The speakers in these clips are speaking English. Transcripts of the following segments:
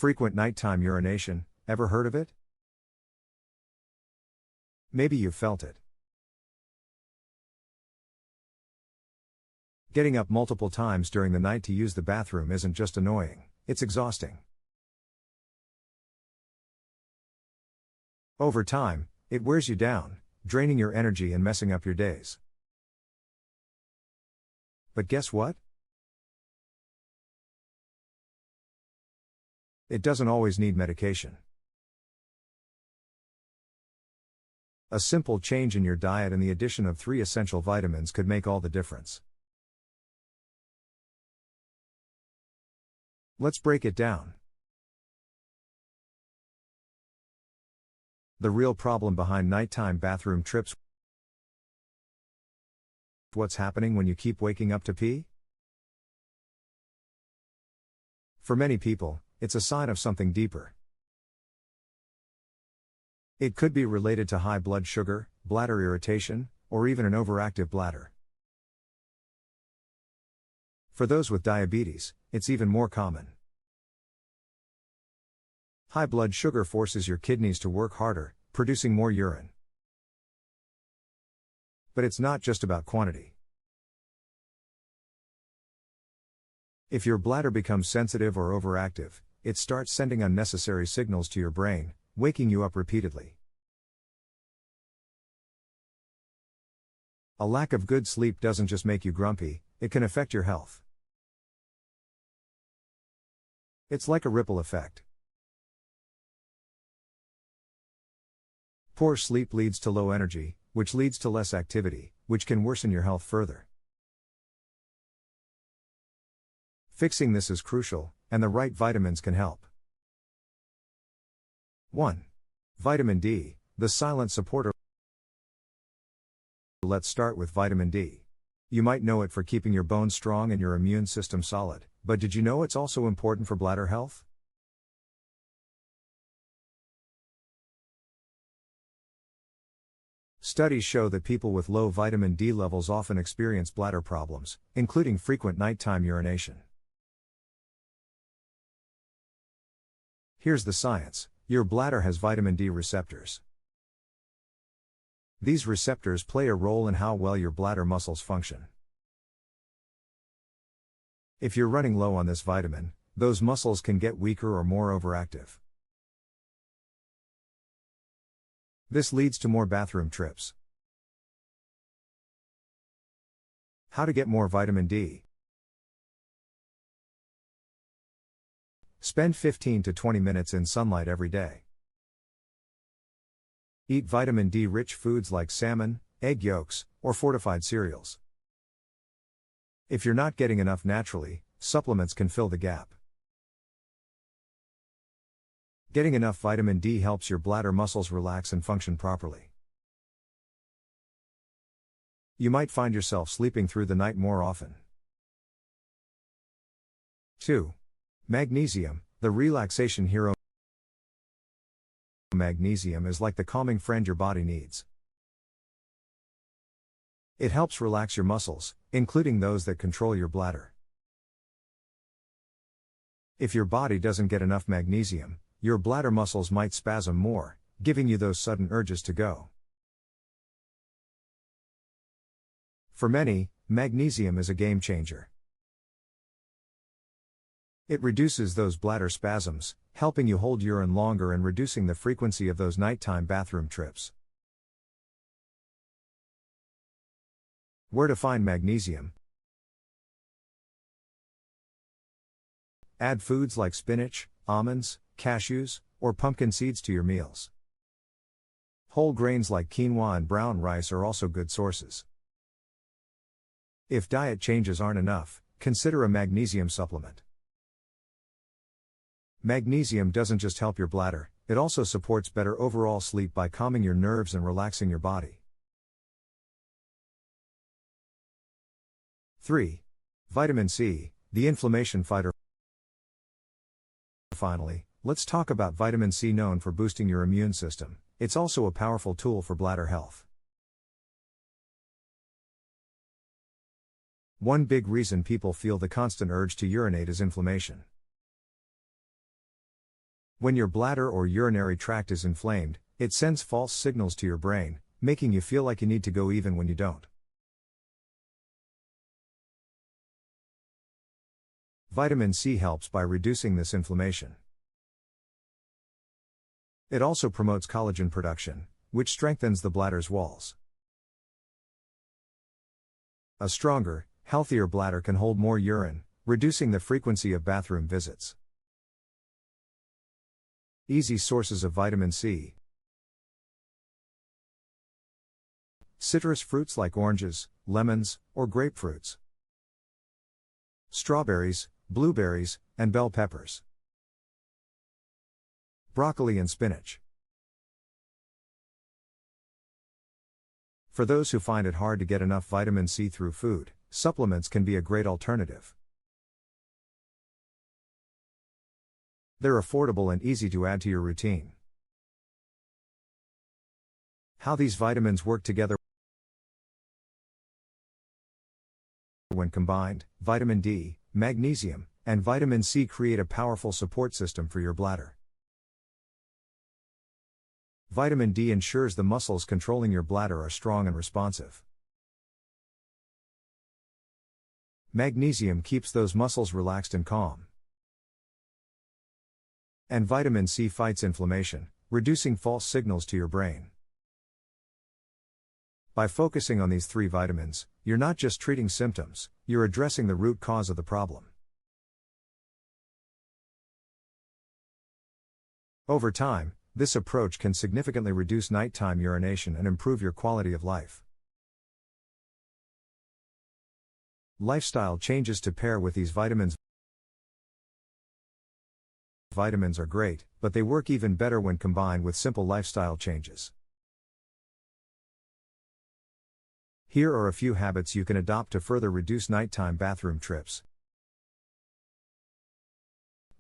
Frequent nighttime urination, ever heard of it? Maybe you've felt it. Getting up multiple times during the night to use the bathroom isn't just annoying, it's exhausting. Over time, it wears you down, draining your energy and messing up your days. But guess what? It doesn't always need medication. A simple change in your diet and the addition of 3 essential vitamins could make all the difference. Let's break it down. The real problem behind nighttime bathroom trips. What's happening when you keep waking up to pee? For many people, it's a sign of something deeper. It could be related to high blood sugar, bladder irritation, or even an overactive bladder. For those with diabetes, it's even more common. High blood sugar forces your kidneys to work harder, producing more urine. But it's not just about quantity. If your bladder becomes sensitive or overactive, it starts sending unnecessary signals to your brain, waking you up repeatedly. A lack of good sleep doesn't just make you grumpy, it can affect your health. It's like a ripple effect. Poor sleep leads to low energy, which leads to less activity, which can worsen your health further. Fixing this is crucial, and the right vitamins can help. 1. Vitamin D, the silent supporter. Let's start with vitamin D. You might know it for keeping your bones strong and your immune system solid, but did you know it's also important for bladder health? Studies show that people with low vitamin D levels often experience bladder problems, including frequent nighttime urination. Here's the science. Your bladder has vitamin D receptors. These receptors play a role in how well your bladder muscles function. If you're running low on this vitamin, those muscles can get weaker or more overactive. This leads to more bathroom trips. How to get more vitamin D? Spend 15 to 20 minutes in sunlight every day. Eat vitamin D-rich foods like salmon, egg yolks, or fortified cereals. If you're not getting enough naturally, supplements can fill the gap. Getting enough vitamin D helps your bladder muscles relax and function properly. You might find yourself sleeping through the night more often. 2. Magnesium, the relaxation hero. Magnesium is like the calming friend your body needs. It helps relax your muscles, including those that control your bladder. If your body doesn't get enough magnesium, your bladder muscles might spasm more, giving you those sudden urges to go. For many, magnesium is a game changer. It reduces those bladder spasms, helping you hold urine longer and reducing the frequency of those nighttime bathroom trips. Where to find magnesium? Add foods like spinach, almonds, cashews, or pumpkin seeds to your meals. Whole grains like quinoa and brown rice are also good sources. If diet changes aren't enough, consider a magnesium supplement. Magnesium doesn't just help your bladder, it also supports better overall sleep by calming your nerves and relaxing your body. 3. Vitamin C, the inflammation fighter. Finally, let's talk about vitamin C. Known for boosting your immune system, it's also a powerful tool for bladder health. One big reason people feel the constant urge to urinate is inflammation. When your bladder or urinary tract is inflamed, it sends false signals to your brain, making you feel like you need to go even when you don't. Vitamin C helps by reducing this inflammation. It also promotes collagen production, which strengthens the bladder's walls. A stronger, healthier bladder can hold more urine, reducing the frequency of bathroom visits. Easy sources of vitamin C. Citrus fruits like oranges, lemons, or grapefruits. Strawberries, blueberries, and bell peppers. Broccoli and spinach. For those who find it hard to get enough vitamin C through food, supplements can be a great alternative. They're affordable and easy to add to your routine. How these vitamins work together. When combined, vitamin D, magnesium, and vitamin C create a powerful support system for your bladder. Vitamin D ensures the muscles controlling your bladder are strong and responsive. Magnesium keeps those muscles relaxed and calm. And vitamin C fights inflammation, reducing false signals to your brain. By focusing on these 3 vitamins, you're not just treating symptoms, you're addressing the root cause of the problem. Over time, this approach can significantly reduce nighttime urination and improve your quality of life. Lifestyle changes to pair with these vitamins. Vitamins are great, but they work even better when combined with simple lifestyle changes. Here are a few habits you can adopt to further reduce nighttime bathroom trips.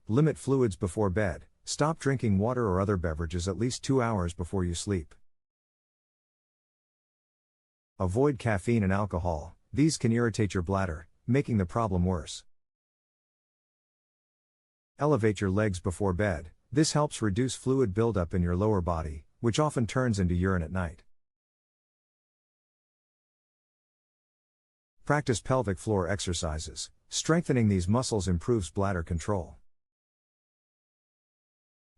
Limit fluids before bed. Stop drinking water or other beverages at least 2 hours before you sleep. Avoid caffeine and alcohol, these can irritate your bladder, making the problem worse. Elevate your legs before bed, this helps reduce fluid buildup in your lower body, which often turns into urine at night. Practice pelvic floor exercises, strengthening these muscles improves bladder control.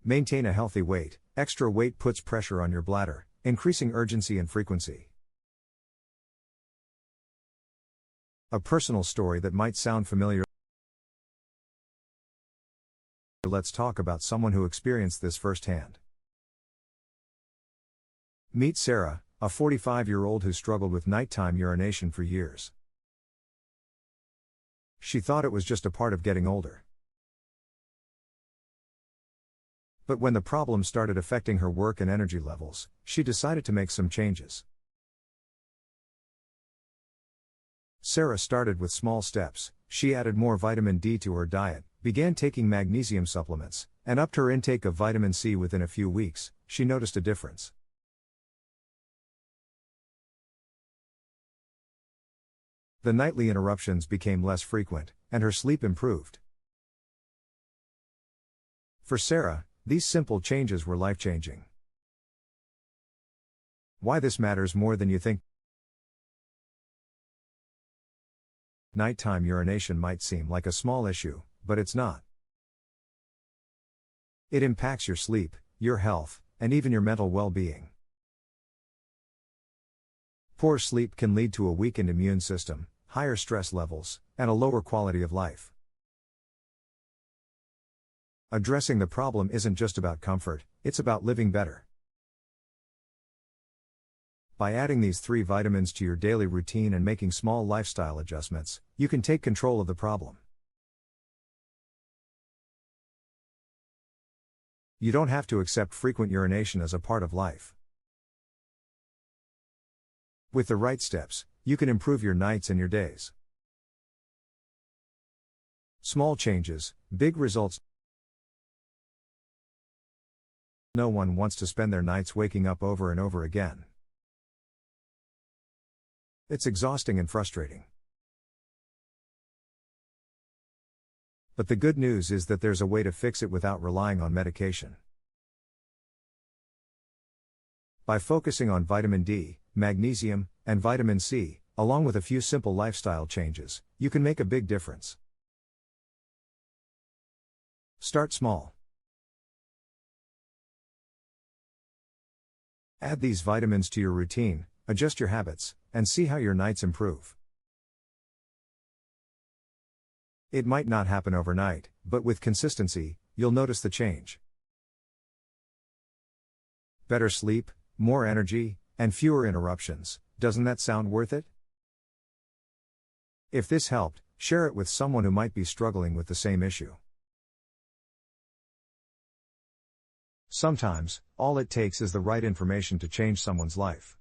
Maintain a healthy weight, extra weight puts pressure on your bladder, increasing urgency and frequency. A personal story that might sound familiar. Let's talk about someone who experienced this firsthand. Meet Sarah, a 45-year-old who struggled with nighttime urination for years. She thought it was just a part of getting older. But when the problem started affecting her work and energy levels, she decided to make some changes. Sarah started with small steps. She added more vitamin D to her diet, began taking magnesium supplements, and upped her intake of vitamin C. Within a few weeks, she noticed a difference. The nightly interruptions became less frequent, and her sleep improved. For Sarah, these simple changes were life-changing. Why this matters more than you think. Nighttime urination might seem like a small issue, but it's not. It impacts your sleep, your health, and even your mental well-being. Poor sleep can lead to a weakened immune system, higher stress levels, and a lower quality of life. Addressing the problem isn't just about comfort, it's about living better. By adding these 3 vitamins to your daily routine and making small lifestyle adjustments, you can take control of the problem. You don't have to accept frequent urination as a part of life. With the right steps, you can improve your nights and your days. Small changes, big results. No one wants to spend their nights waking up over and over again. It's exhausting and frustrating. But the good news is that there's a way to fix it without relying on medication. By focusing on vitamin D, magnesium, and vitamin C, along with a few simple lifestyle changes, you can make a big difference. Start small. Add these vitamins to your routine, adjust your habits, and see how your nights improve. It might not happen overnight, but with consistency, you'll notice the change. Better sleep, more energy, and fewer interruptions. Doesn't that sound worth it? If this helped, share it with someone who might be struggling with the same issue. Sometimes, all it takes is the right information to change someone's life.